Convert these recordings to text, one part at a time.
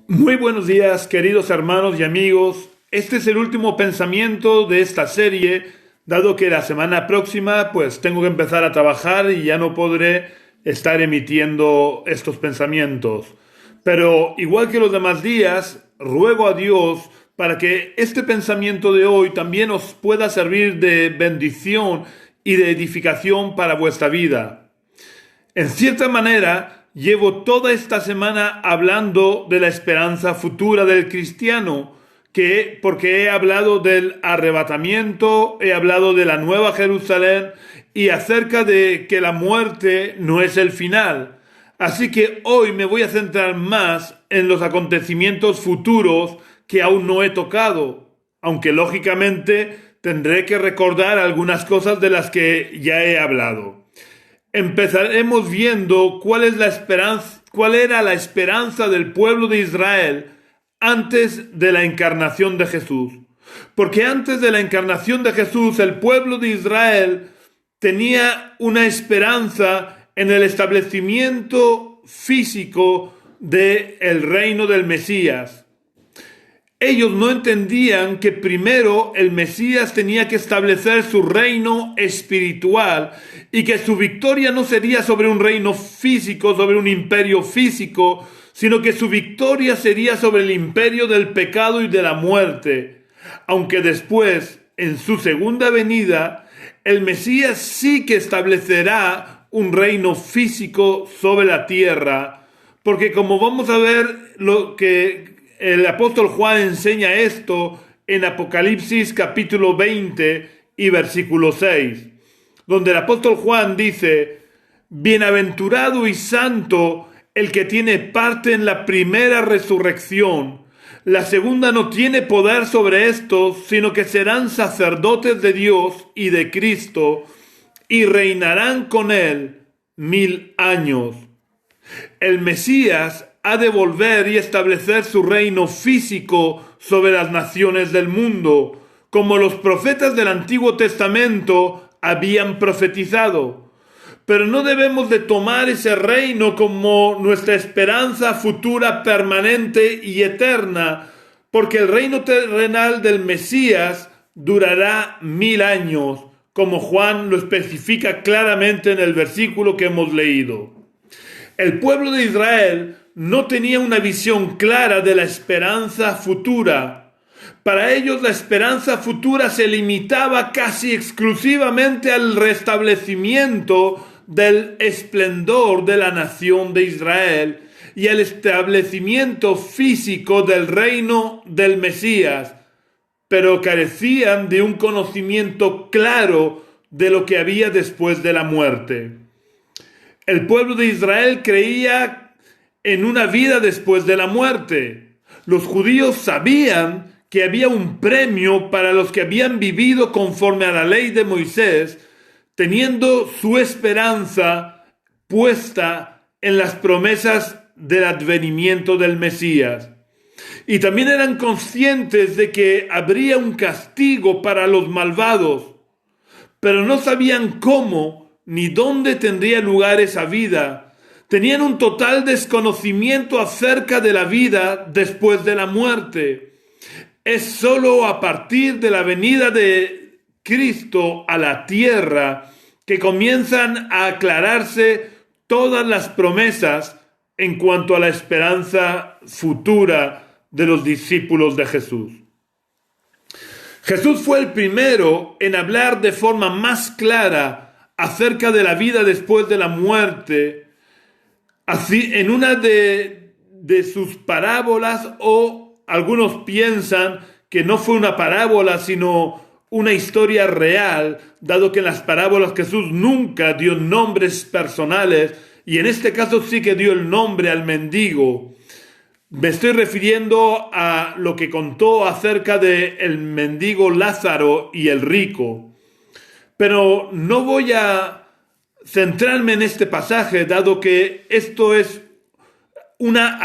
Muy buenos días, queridos hermanos y amigos. Este es el último pensamiento de esta serie, dado que la semana próxima pues tengo que empezar a trabajar y ya no podré estar emitiendo estos pensamientos. Pero igual que los demás días, ruego a Dios para que este pensamiento de hoy también os pueda servir de bendición y de edificación para vuestra vida. En cierta manera, llevo toda esta semana hablando de la esperanza futura del cristiano, porque he hablado del arrebatamiento, he hablado de la Nueva Jerusalén y acerca de que la muerte no es el final. Así que hoy me voy a centrar más en los acontecimientos futuros que aún no he tocado, aunque lógicamente tendré que recordar algunas cosas de las que ya he hablado. Empezaremos viendo cuál era la esperanza del pueblo de Israel antes de la encarnación de Jesús. Porque antes de la encarnación de Jesús, el pueblo de Israel tenía una esperanza en el establecimiento físico del reino del Mesías. Ellos no entendían que primero el Mesías tenía que establecer su reino espiritual y que su victoria no sería sobre un reino físico, sobre un imperio físico, sino que su victoria sería sobre el imperio del pecado y de la muerte. Aunque después, en su segunda venida, el Mesías sí que establecerá un reino físico sobre la tierra, porque como vamos a ver lo que el apóstol Juan enseña esto en Apocalipsis capítulo 20 y versículo 6, donde el apóstol Juan dice: bienaventurado y santo el que tiene parte en la primera resurrección. La segunda no tiene poder sobre estos, sino que serán sacerdotes de Dios y de Cristo, y reinarán con él 1000 años. El Mesías ha de volver y establecer su reino físico sobre las naciones del mundo, como los profetas del Antiguo Testamento habían profetizado. Pero no debemos de tomar ese reino como nuestra esperanza futura permanente y eterna, porque el reino terrenal del Mesías durará 1000 años, como Juan lo especifica claramente en el versículo que hemos leído. El pueblo de Israel no tenía una visión clara de la esperanza futura. Para ellos la esperanza futura se limitaba casi exclusivamente al restablecimiento del esplendor de la nación de Israel y al establecimiento físico del reino del Mesías, pero carecían de un conocimiento claro de lo que había después de la muerte. El pueblo de Israel creía en una vida después de la muerte. Los judíos sabían que había un premio para los que habían vivido conforme a la ley de Moisés, teniendo su esperanza puesta en las promesas del advenimiento del Mesías. Y también eran conscientes de que habría un castigo para los malvados, pero no sabían cómo ni dónde tendría lugar esa vida. Tenían un total desconocimiento acerca de la vida después de la muerte. Es solo a partir de la venida de Cristo a la tierra que comienzan a aclararse todas las promesas en cuanto a la esperanza futura de los discípulos de Jesús. Jesús fue el primero en hablar de forma más clara acerca de la vida después de la muerte, así en una de sus parábolas, o algunos piensan que no fue una parábola sino una historia real, dado que en las parábolas Jesús nunca dio nombres personales, y en este caso sí que dio el nombre al mendigo. Me estoy refiriendo a lo que contó acerca del mendigo Lázaro y el rico. Pero no voy a centrarme en este pasaje, dado que esto es una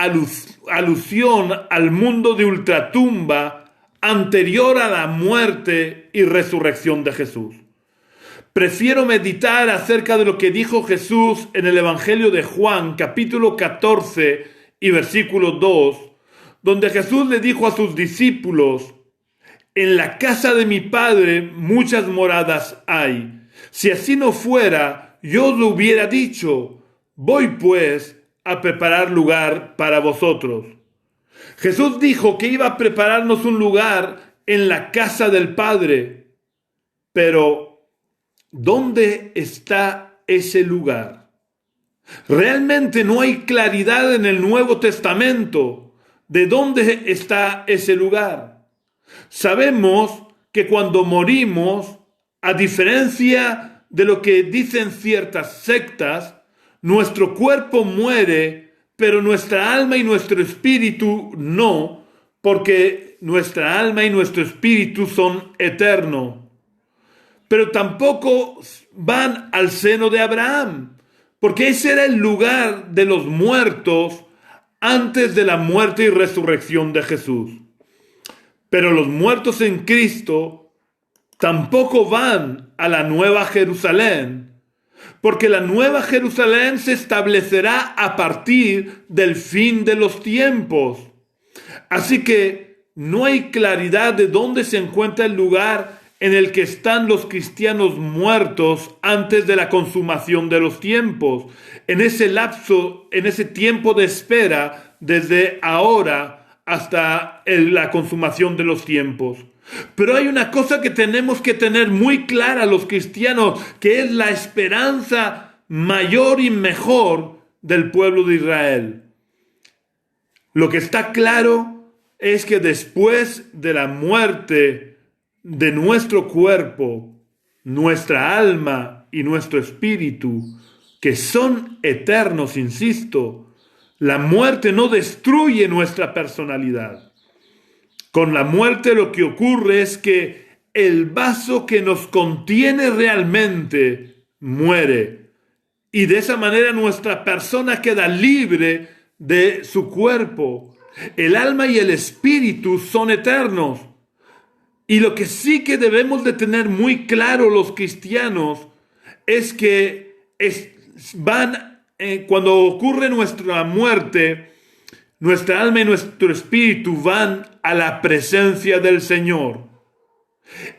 alusión al mundo de ultratumba anterior a la muerte y resurrección de Jesús. Prefiero meditar acerca de lo que dijo Jesús en el Evangelio de Juan, capítulo 14 y versículo 2, donde Jesús le dijo a sus discípulos: en la casa de mi Padre muchas moradas hay. Si así no fuera, yo os lo hubiera dicho. Voy pues a preparar lugar para vosotros. Jesús dijo que iba a prepararnos un lugar en la casa del Padre. Pero, ¿dónde está ese lugar? Realmente no hay claridad en el Nuevo Testamento de dónde está ese lugar. Sabemos que cuando morimos, a diferencia de lo que dicen ciertas sectas, nuestro cuerpo muere, pero nuestra alma y nuestro espíritu no, porque nuestra alma y nuestro espíritu son eternos. Pero tampoco van al seno de Abraham, porque ese era el lugar de los muertos antes de la muerte y resurrección de Jesús. Pero los muertos en Cristo tampoco van a la Nueva Jerusalén, porque la Nueva Jerusalén se establecerá a partir del fin de los tiempos. Así que no hay claridad de dónde se encuentra el lugar en el que están los cristianos muertos antes de la consumación de los tiempos, en ese lapso, en ese tiempo de espera, desde ahora hasta la consumación de los tiempos. Pero hay una cosa que tenemos que tener muy clara los cristianos, que es la esperanza mayor y mejor del pueblo de Israel. Lo que está claro es que después de la muerte de nuestro cuerpo, nuestra alma y nuestro espíritu, que son eternos, insisto, la muerte no destruye nuestra personalidad. Con la muerte lo que ocurre es que el vaso que nos contiene realmente muere. Y de esa manera nuestra persona queda libre de su cuerpo. El alma y el espíritu son eternos. Y lo que sí que debemos de tener muy claro los cristianos es que cuando ocurre nuestra muerte, nuestra alma y nuestro espíritu van a la presencia del Señor.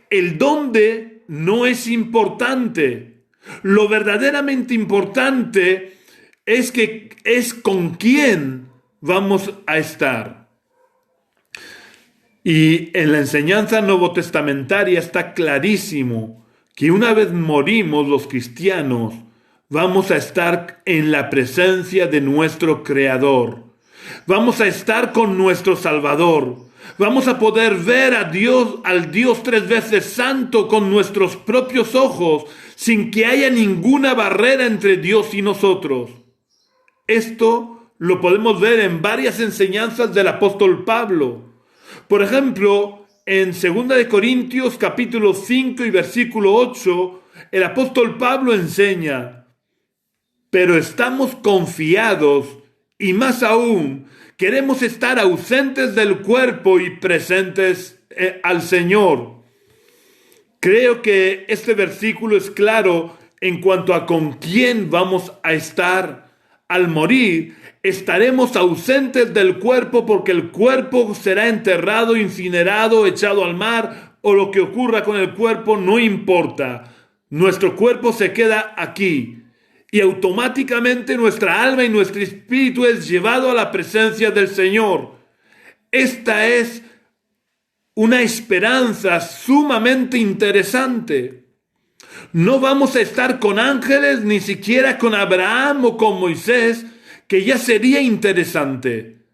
El dónde no es importante. Lo verdaderamente importante es con quién vamos a estar. Y en la enseñanza novotestamentaria está clarísimo que una vez morimos los cristianos, vamos a estar en la presencia de nuestro Creador. Vamos a estar con nuestro Salvador. Vamos a poder ver a Dios, al Dios tres veces santo, con nuestros propios ojos, sin que haya ninguna barrera entre Dios y nosotros. Esto lo podemos ver en varias enseñanzas del apóstol Pablo. Por ejemplo, en 2 Corintios capítulo 5 y versículo 8, el apóstol Pablo enseña: pero estamos confiados y más aún queremos estar ausentes del cuerpo y presentes al Señor. Creo que este versículo es claro en cuanto a con quién vamos a estar. Al morir, estaremos ausentes del cuerpo porque el cuerpo será enterrado, incinerado, echado al mar, o lo que ocurra con el cuerpo no importa. Nuestro cuerpo se queda aquí. Y automáticamente nuestra alma y nuestro espíritu es llevado a la presencia del Señor. Esta es una esperanza sumamente interesante. No vamos a estar con ángeles, ni siquiera con Abraham o con Moisés, que ya sería interesante.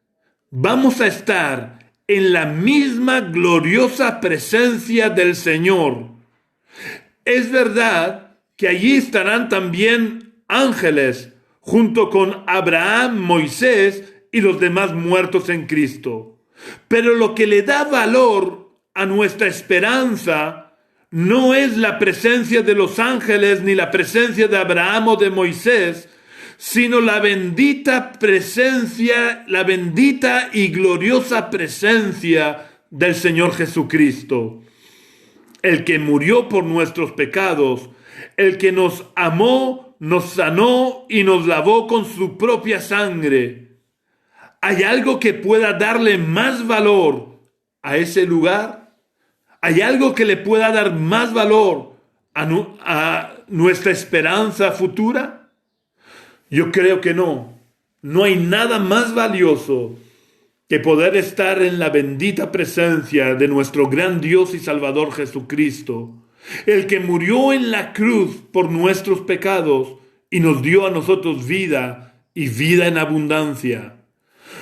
Vamos a estar en la misma gloriosa presencia del Señor. Es verdad que allí estarán también ángeles, junto con Abraham, Moisés y los demás muertos en Cristo. Pero lo que le da valor a nuestra esperanza no es la presencia de los ángeles ni la presencia de Abraham o de Moisés, sino la bendita presencia, la bendita y gloriosa presencia del Señor Jesucristo, el que murió por nuestros pecados, el que nos amó, nos sanó y nos lavó con su propia sangre. ¿Hay algo que pueda darle más valor a ese lugar? ¿Hay algo que le pueda dar más valor a nuestra esperanza futura? Yo creo que no. No hay nada más valioso que poder estar en la bendita presencia de nuestro gran Dios y Salvador Jesucristo, el que murió en la cruz por nuestros pecados y nos dio a nosotros vida y vida en abundancia.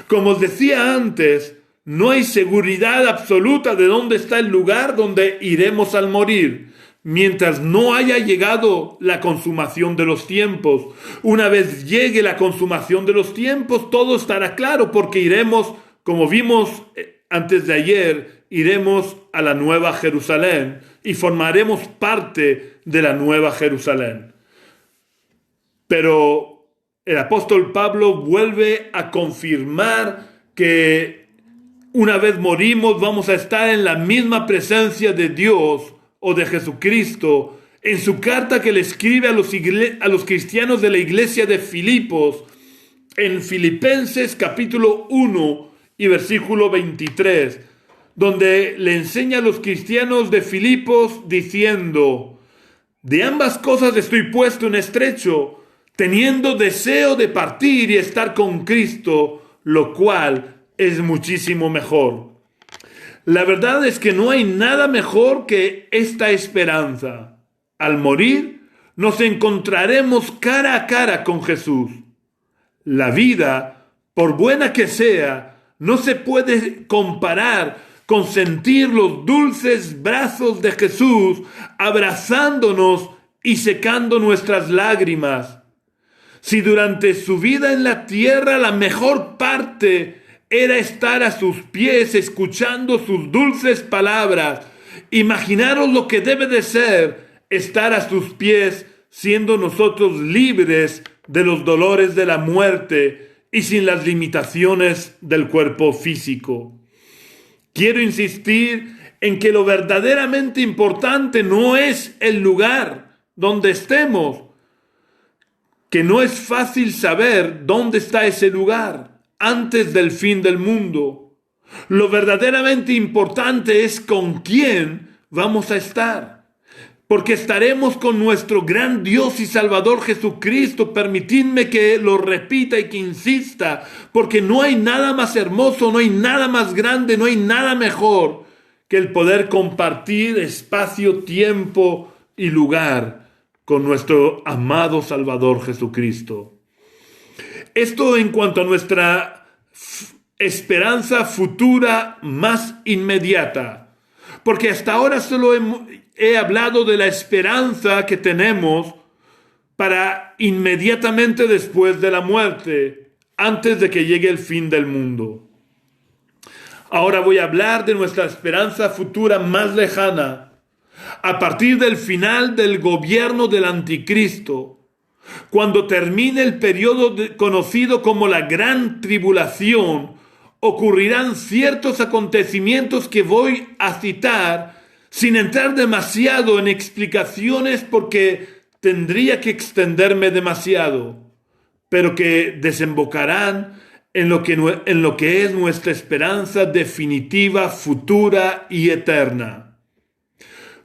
Como os decía antes, no hay seguridad absoluta de dónde está el lugar donde iremos al morir, mientras no haya llegado la consumación de los tiempos. Una vez llegue la consumación de los tiempos, todo estará claro, porque iremos, como vimos antes de ayer, iremos a la Nueva Jerusalén y formaremos parte de la Nueva Jerusalén. Pero el apóstol Pablo vuelve a confirmar que una vez morimos vamos a estar en la misma presencia de Dios o de Jesucristo. En su carta que le escribe a los cristianos de la iglesia de Filipos, en Filipenses capítulo 1 y versículo 23, donde le enseña a los cristianos de Filipos diciendo: de ambas cosas estoy puesto en estrecho, teniendo deseo de partir y estar con Cristo, lo cual es muchísimo mejor. La verdad es que no hay nada mejor que esta esperanza. Al morir, nos encontraremos cara a cara con Jesús. La vida, por buena que sea, no se puede comparar con sentir los dulces brazos de Jesús abrazándonos y secando nuestras lágrimas. Si durante su vida en la tierra la mejor parte era estar a sus pies escuchando sus dulces palabras, imaginaros lo que debe de ser estar a sus pies siendo nosotros libres de los dolores de la muerte y sin las limitaciones del cuerpo físico. Quiero insistir en que lo verdaderamente importante no es el lugar donde estemos, que no es fácil saber dónde está ese lugar antes del fin del mundo. Lo verdaderamente importante es con quién vamos a estar, porque estaremos con nuestro gran Dios y Salvador Jesucristo. Permitidme que lo repita y que insista, porque no hay nada más hermoso, no hay nada más grande, no hay nada mejor que el poder compartir espacio, tiempo y lugar con nuestro amado Salvador Jesucristo. Esto en cuanto a nuestra esperanza futura más inmediata, porque hasta ahora solo he hablado de la esperanza que tenemos para inmediatamente después de la muerte, antes de que llegue el fin del mundo. Ahora voy a hablar de nuestra esperanza futura más lejana, a partir del final del gobierno del anticristo, cuando termine el periodo conocido como la Gran Tribulación. Ocurrirán ciertos acontecimientos que voy a citar sin entrar demasiado en explicaciones, porque tendría que extenderme demasiado, pero que desembocarán en lo que es nuestra esperanza definitiva, futura y eterna.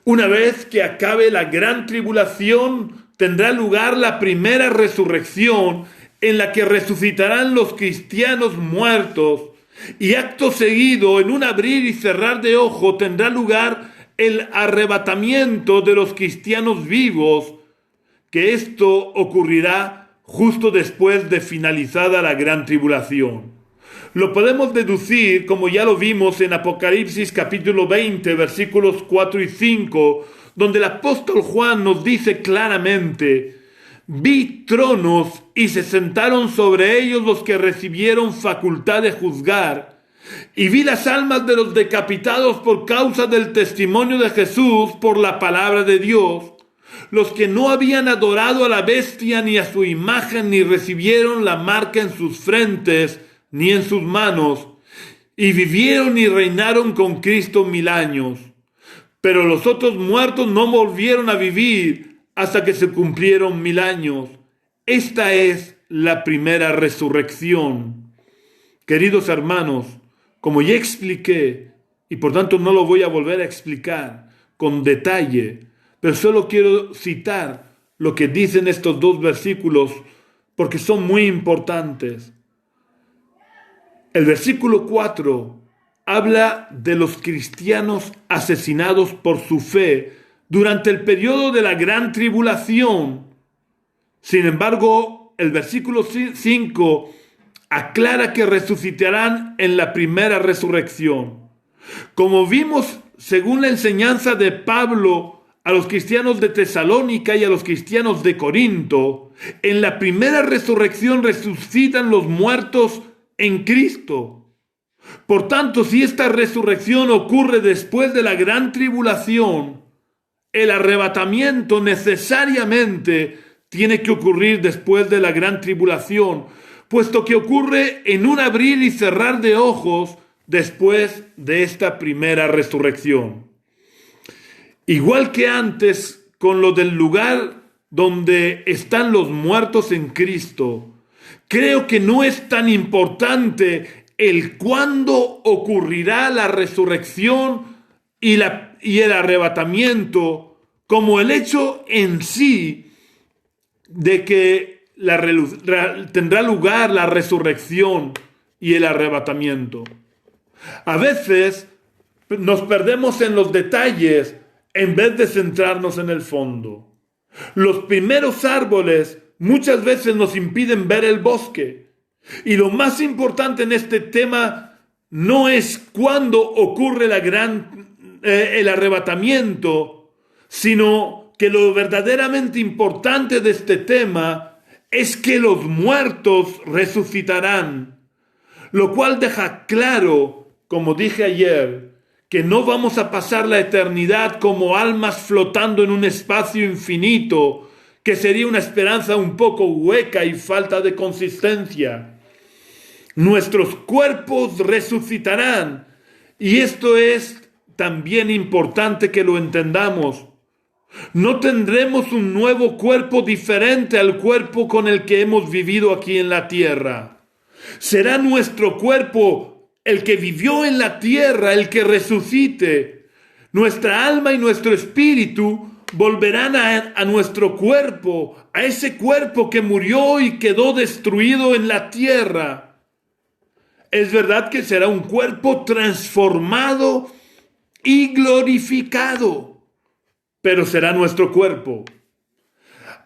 Una vez que acabe la gran tribulación, tendrá lugar la primera resurrección, en la que resucitarán los cristianos muertos, y acto seguido, en un abrir y cerrar de ojo, tendrá lugar el arrebatamiento de los cristianos vivos, que esto ocurrirá justo después de finalizada la gran tribulación. Lo podemos deducir, como ya lo vimos en Apocalipsis capítulo 20, versículos 4 y 5, donde el apóstol Juan nos dice claramente: vi tronos y se sentaron sobre ellos los que recibieron facultad de juzgar, y vi las almas de los decapitados por causa del testimonio de Jesús, por la palabra de Dios, los que no habían adorado a la bestia ni a su imagen, ni recibieron la marca en sus frentes ni en sus manos, y vivieron y reinaron con Cristo 1000 años. Pero los otros muertos no volvieron a vivir hasta que se cumplieron 1000 años. Esta es la primera resurrección. Queridos hermanos, como ya expliqué, y por tanto no lo voy a volver a explicar con detalle, pero solo quiero citar lo que dicen estos dos versículos porque son muy importantes. El versículo 4 habla de los cristianos asesinados por su fe durante el periodo de la gran tribulación. Sin embargo, el versículo 5 aclara que resucitarán en la primera resurrección. Como vimos, según la enseñanza de Pablo a los cristianos de Tesalónica y a los cristianos de Corinto, en la primera resurrección resucitan los muertos en Cristo. Por tanto, si esta resurrección ocurre después de la gran tribulación, el arrebatamiento necesariamente tiene que ocurrir después de la gran tribulación, puesto que ocurre en un abrir y cerrar de ojos después de esta primera resurrección. Igual que antes con lo del lugar donde están los muertos en Cristo, creo que no es tan importante el cuándo ocurrirá la resurrección y el arrebatamiento como el hecho en sí de que tendrá lugar la resurrección y el arrebatamiento. A veces nos perdemos en los detalles en vez de centrarnos en el fondo. Los primeros árboles muchas veces nos impiden ver el bosque. Y lo más importante en este tema no es cuándo ocurre el arrebatamiento, sino que lo verdaderamente importante de este tema es que los muertos resucitarán, lo cual deja claro, como dije ayer, que no vamos a pasar la eternidad como almas flotando en un espacio infinito, que sería una esperanza un poco hueca y falta de consistencia. Nuestros cuerpos resucitarán, y esto es también importante que lo entendamos. No tendremos un nuevo cuerpo diferente al cuerpo con el que hemos vivido aquí en la tierra. Será nuestro cuerpo, el que vivió en la tierra, el que resucite. Nuestra alma y nuestro espíritu volverán a nuestro cuerpo, a ese cuerpo que murió y quedó destruido en la tierra. Es verdad que será un cuerpo transformado y glorificado, pero será nuestro cuerpo.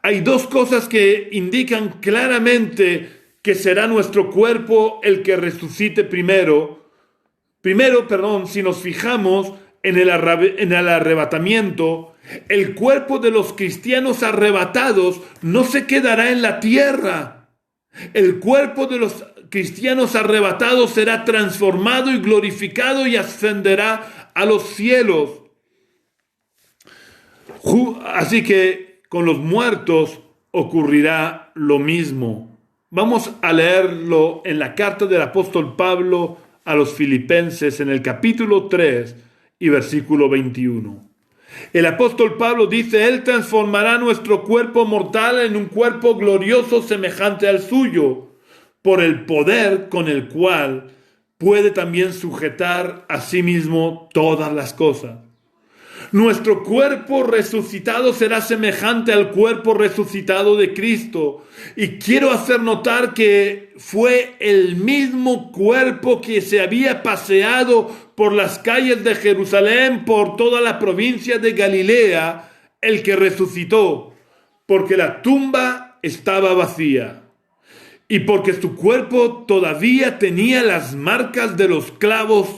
Hay dos cosas que indican claramente que será nuestro cuerpo el que resucite primero. Si nos fijamos en el arrebatamiento, el cuerpo de los cristianos arrebatados no se quedará en la tierra. El cuerpo de los cristianos arrebatados será transformado y glorificado y ascenderá a los cielos. Así que con los muertos ocurrirá lo mismo. Vamos a leerlo en la carta del apóstol Pablo a los Filipenses en el capítulo 3 y versículo 21. El apóstol Pablo dice: Él transformará nuestro cuerpo mortal en un cuerpo glorioso semejante al suyo, por el poder con el cual puede también sujetar a sí mismo todas las cosas. Nuestro cuerpo resucitado será semejante al cuerpo resucitado de Cristo. Y quiero hacer notar que fue el mismo cuerpo que se había paseado por las calles de Jerusalén, por toda la provincia de Galilea, el que resucitó, porque la tumba estaba vacía y porque su cuerpo todavía tenía las marcas de los clavos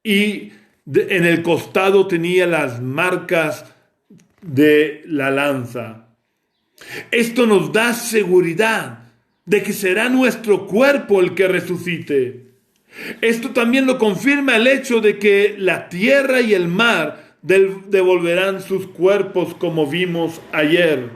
y en el costado tenía las marcas de la lanza. Esto nos da seguridad de que será nuestro cuerpo el que resucite. Esto también lo confirma el hecho de que la tierra y el mar devolverán sus cuerpos, como vimos ayer.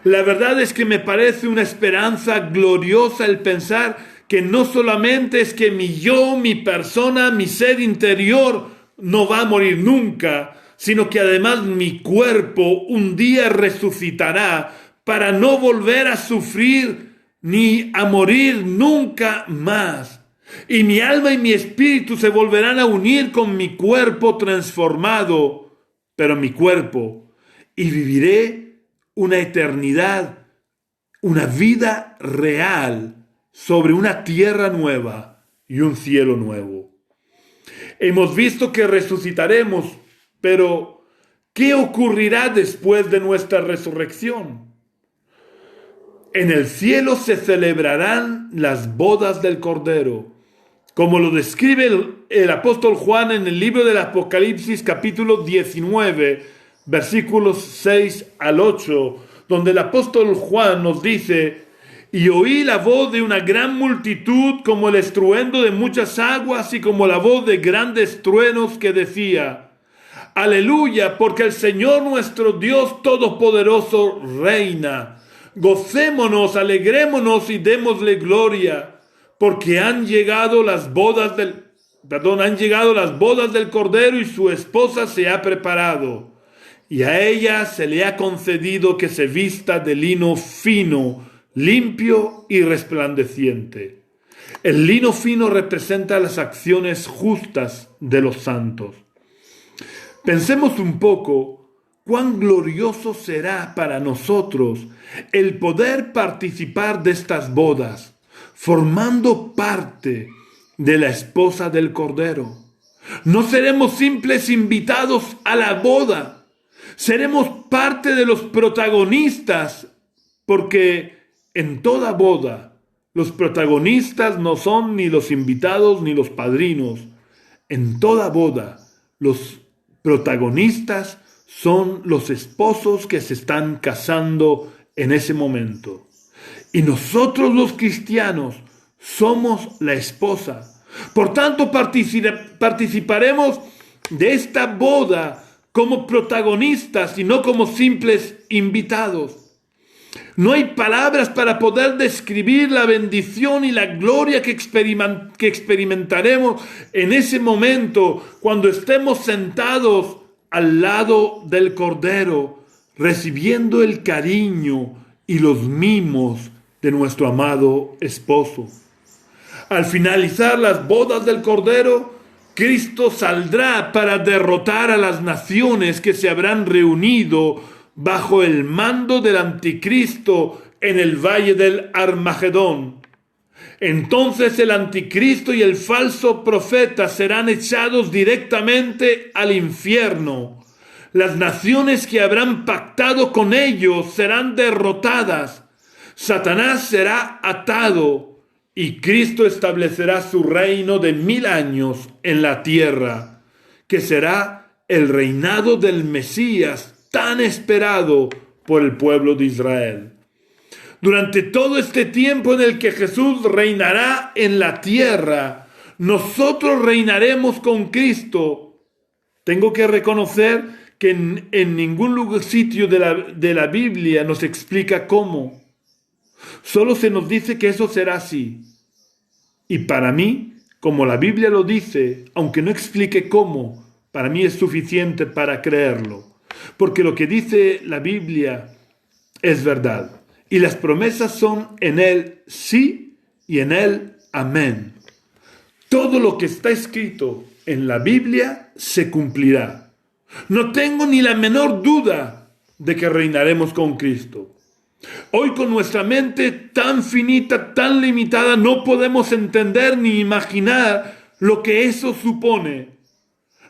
La verdad es que me parece una esperanza gloriosa el pensar que no solamente es que mi persona, mi ser interior no va a morir nunca, sino que además mi cuerpo un día resucitará para no volver a sufrir ni a morir nunca más. Y mi alma y mi espíritu se volverán a unir con mi cuerpo transformado, pero mi cuerpo, y viviré una eternidad, una vida real sobre una tierra nueva y un cielo nuevo. Hemos visto que resucitaremos, pero ¿qué ocurrirá después de nuestra resurrección? En el cielo se celebrarán las bodas del Cordero, como lo describe el apóstol Juan en el libro del Apocalipsis capítulo 19, versículos 6 al 8, donde el apóstol Juan nos dice: y oí la voz de una gran multitud como el estruendo de muchas aguas y como la voz de grandes truenos que decía: aleluya, porque el Señor nuestro Dios Todopoderoso reina. Gocémonos, alegrémonos y démosle gloria, porque han llegado las bodas del Cordero y su esposa se ha preparado. Y a ella se le ha concedido que se vista de lino fino, limpio y resplandeciente. El lino fino representa las acciones justas de los santos. Pensemos un poco cuán glorioso será para nosotros el poder participar de estas bodas, formando parte de la esposa del Cordero. No seremos simples invitados a la boda, seremos parte de los protagonistas, porque en toda boda los protagonistas no son ni los invitados ni los padrinos. En toda boda los protagonistas son los esposos que se están casando en ese momento. Y nosotros los cristianos somos la esposa. Por tanto, participaremos de esta boda como protagonistas y no como simples invitados. No hay palabras para poder describir la bendición y la gloria que experimentaremos en ese momento cuando estemos sentados al lado del Cordero, recibiendo el cariño y los mimos de nuestro amado esposo. Al finalizar las bodas del Cordero, Cristo saldrá para derrotar a las naciones que se habrán reunido bajo el mando del anticristo en el valle del Armagedón. Entonces el anticristo y el falso profeta serán echados directamente al infierno. Las naciones que habrán pactado con ellos serán derrotadas. Satanás será atado y Cristo establecerá su reino de 1000 años en la tierra, que será el reinado del Mesías tan esperado por el pueblo de Israel. Durante todo este tiempo en el que Jesús reinará en la tierra, nosotros reinaremos con Cristo. Tengo que reconocer que en ningún sitio de la Biblia nos explica cómo. Solo se nos dice que eso será así. Y para mí, como la Biblia lo dice, aunque no explique cómo, para mí es suficiente para creerlo. Porque lo que dice la Biblia es verdad. Y las promesas son en Él sí y en Él amén. Todo lo que está escrito en la Biblia se cumplirá. No tengo ni la menor duda de que reinaremos con Cristo. Hoy con nuestra mente tan finita, tan limitada, no podemos entender ni imaginar lo que eso supone.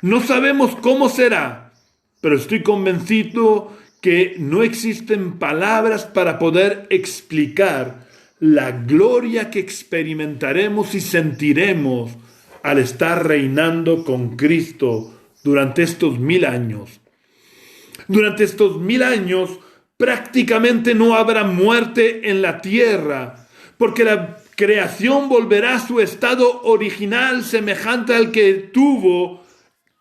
No sabemos cómo será, pero estoy convencido que no existen palabras para poder explicar la gloria que experimentaremos y sentiremos al estar reinando con Cristo durante estos 1000 años. Durante estos 1000 años prácticamente no habrá muerte en la tierra, porque la creación volverá a su estado original semejante al que tuvo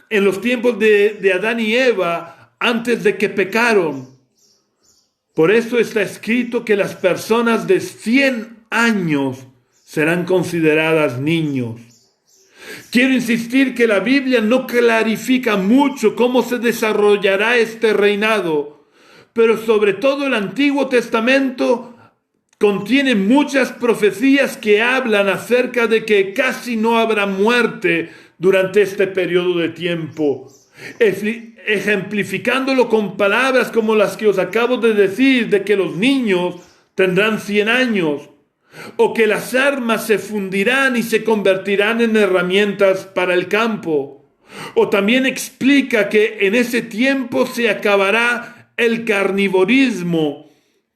en los tiempos de Adán y Eva antes de que pecaron. Por eso está escrito que las personas de 100 años serán consideradas niños. Quiero insistir que la Biblia no clarifica mucho cómo se desarrollará este reinado, pero sobre todo el Antiguo Testamento contiene muchas profecías que hablan acerca de que casi no habrá muerte durante este periodo de tiempo, ejemplificándolo con palabras como las que os acabo de decir, de que los niños tendrán 100 años, o que las armas se fundirán y se convertirán en herramientas para el campo. O también explica que en ese tiempo se acabará el carnivorismo,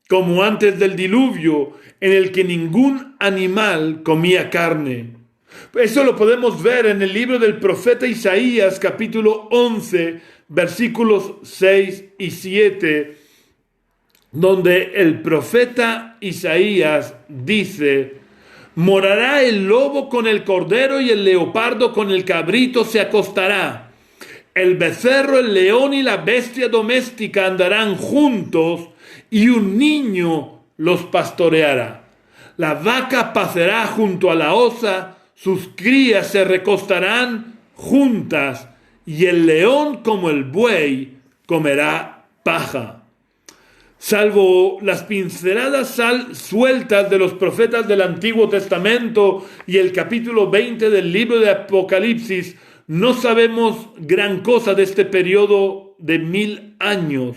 como antes del diluvio, en el que ningún animal comía carne. Eso lo podemos ver en el libro del profeta Isaías, capítulo 11, versículos 6 y 7, donde el profeta Isaías dice: morará el lobo con el cordero y el leopardo con el cabrito se acostará. El becerro, el león y la bestia doméstica andarán juntos y un niño los pastoreará. La vaca pacerá junto a la osa, sus crías se recostarán juntas y el león como el buey comerá paja. Salvo las pinceladas sueltas de los profetas del Antiguo Testamento y el capítulo 20 del libro de Apocalipsis, no sabemos gran cosa de este periodo de 1000 años.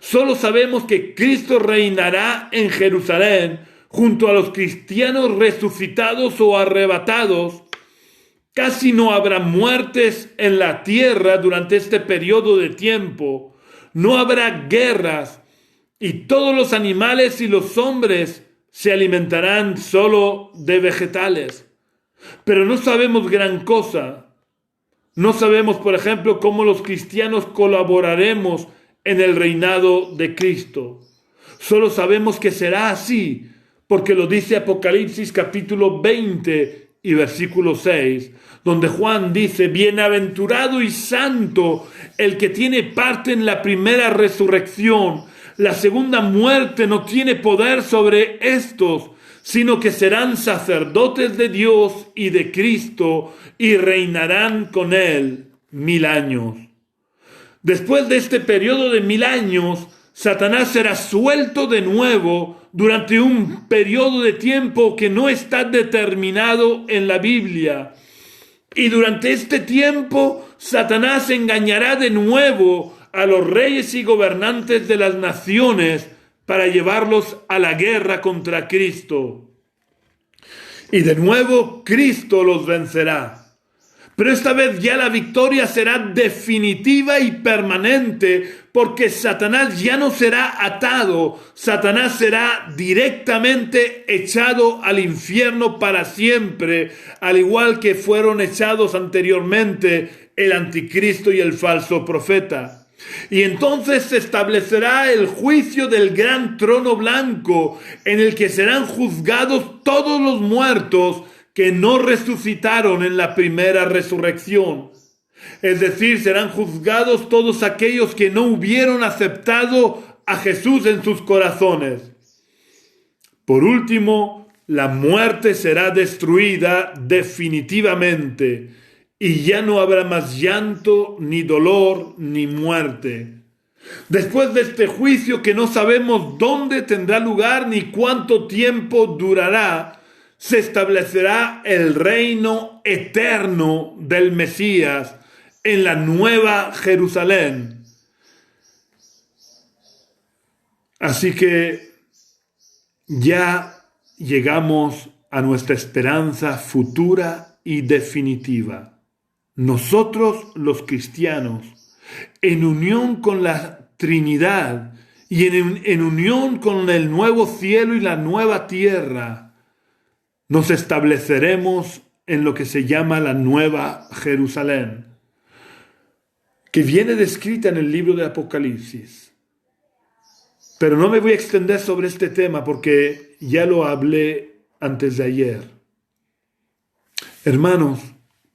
Solo sabemos que Cristo reinará en Jerusalén junto a los cristianos resucitados o arrebatados. Casi no habrá muertes en la tierra durante este periodo de tiempo. No habrá guerras. Y todos los animales y los hombres se alimentarán solo de vegetales. Pero no sabemos gran cosa. No sabemos, por ejemplo, cómo los cristianos colaboraremos en el reinado de Cristo. Solo sabemos que será así, porque lo dice Apocalipsis capítulo 20 y versículo 6, donde Juan dice: bienaventurado y santo el que tiene parte en la primera resurrección. La segunda muerte no tiene poder sobre estos, sino que serán sacerdotes de Dios y de Cristo y reinarán con él 1000 años. Después de este periodo de 1000 años, Satanás será suelto de nuevo durante un periodo de tiempo que no está determinado en la Biblia. Y durante este tiempo, Satanás engañará de nuevo a los reyes y gobernantes de las naciones para llevarlos a la guerra contra Cristo. Y de nuevo Cristo los vencerá. Pero esta vez ya la victoria será definitiva y permanente, porque Satanás ya no será atado. Satanás será directamente echado al infierno para siempre, al igual que fueron echados anteriormente el anticristo y el falso profeta. Y entonces se establecerá el juicio del gran trono blanco, en el que serán juzgados todos los muertos que no resucitaron en la primera resurrección. Es decir, serán juzgados todos aquellos que no hubieron aceptado a Jesús en sus corazones. Por último, la muerte será destruida definitivamente. Y ya no habrá más llanto, ni dolor, ni muerte. Después de este juicio, que no sabemos dónde tendrá lugar ni cuánto tiempo durará, se establecerá el reino eterno del Mesías en la nueva Jerusalén. Así que ya llegamos a nuestra esperanza futura y definitiva. Nosotros los cristianos, en unión con la Trinidad y en unión con el nuevo cielo y la nueva tierra, nos estableceremos en lo que se llama la Nueva Jerusalén, que viene descrita en el libro de Apocalipsis. Pero no me voy a extender sobre este tema porque ya lo hablé antes de ayer. Hermanos,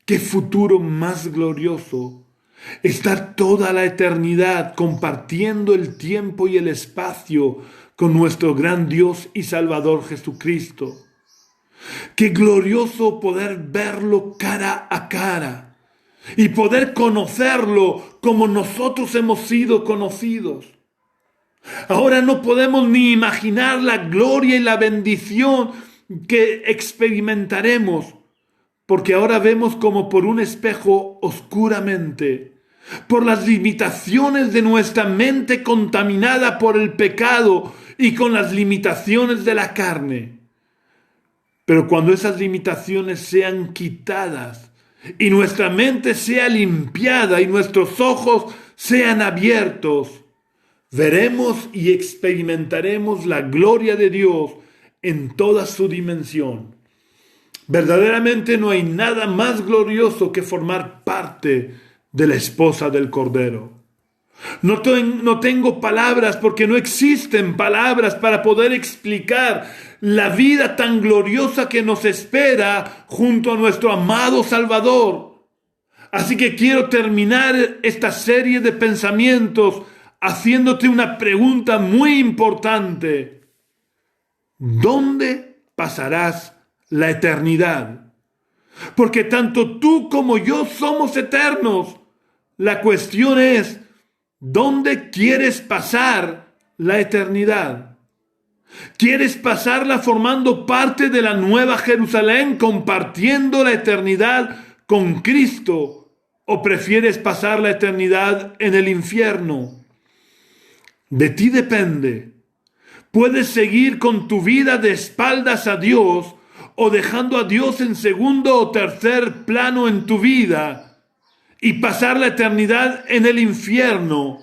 qué futuro más glorioso, estar toda la eternidad compartiendo el tiempo y el espacio con nuestro gran Dios y Salvador Jesucristo. Qué glorioso poder verlo cara a cara y poder conocerlo como nosotros hemos sido conocidos. Ahora no podemos ni imaginar la gloria y la bendición que experimentaremos, porque ahora vemos como por un espejo oscuramente, por las limitaciones de nuestra mente contaminada por el pecado y con las limitaciones de la carne. Pero cuando esas limitaciones sean quitadas y nuestra mente sea limpiada y nuestros ojos sean abiertos, veremos y experimentaremos la gloria de Dios en toda su dimensión. Verdaderamente no hay nada más glorioso que formar parte de la esposa del Cordero. No tengo palabras porque no existen palabras para poder explicar la vida tan gloriosa que nos espera junto a nuestro amado Salvador. Así que quiero terminar esta serie de pensamientos haciéndote una pregunta muy importante. ¿Dónde pasarás la eternidad? Porque tanto tú como yo somos eternos. La cuestión es, ¿dónde quieres pasar la eternidad? ¿Quieres pasarla formando parte de la Nueva Jerusalén, compartiendo la eternidad con Cristo? ¿O prefieres pasar la eternidad en el infierno? De ti depende. Puedes seguir con tu vida de espaldas a Dios o dejando a Dios en segundo o tercer plano en tu vida y pasar la eternidad en el infierno.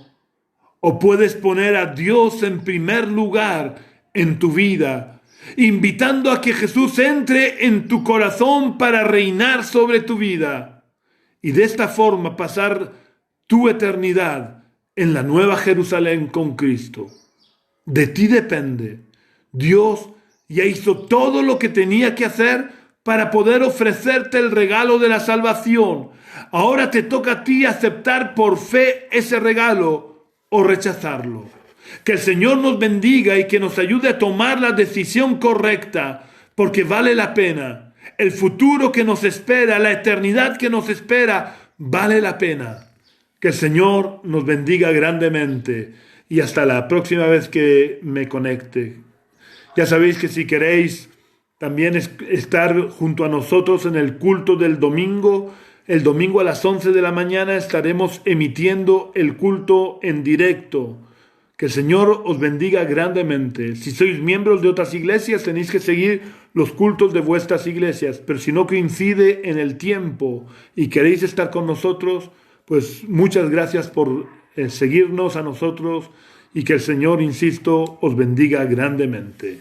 O puedes poner a Dios en primer lugar en tu vida, invitando a que Jesús entre en tu corazón para reinar sobre tu vida. Y de esta forma pasar tu eternidad en la Nueva Jerusalén con Cristo. De ti depende. Dios ya hizo todo lo que tenía que hacer para poder ofrecerte el regalo de la salvación. Ahora te toca a ti aceptar por fe ese regalo o rechazarlo. Que el Señor nos bendiga y que nos ayude a tomar la decisión correcta, porque vale la pena. El futuro que nos espera, la eternidad que nos espera, vale la pena. Que el Señor nos bendiga grandemente y hasta la próxima vez que me conecte. Ya sabéis que si queréis también estar junto a nosotros en el culto del domingo, el domingo a las 11 de la mañana estaremos emitiendo el culto en directo. Que el Señor os bendiga grandemente. Si sois miembros de otras iglesias, tenéis que seguir los cultos de vuestras iglesias, pero si no coincide en el tiempo y queréis estar con nosotros, pues muchas gracias por seguirnos a nosotros y que el Señor, insisto, os bendiga grandemente.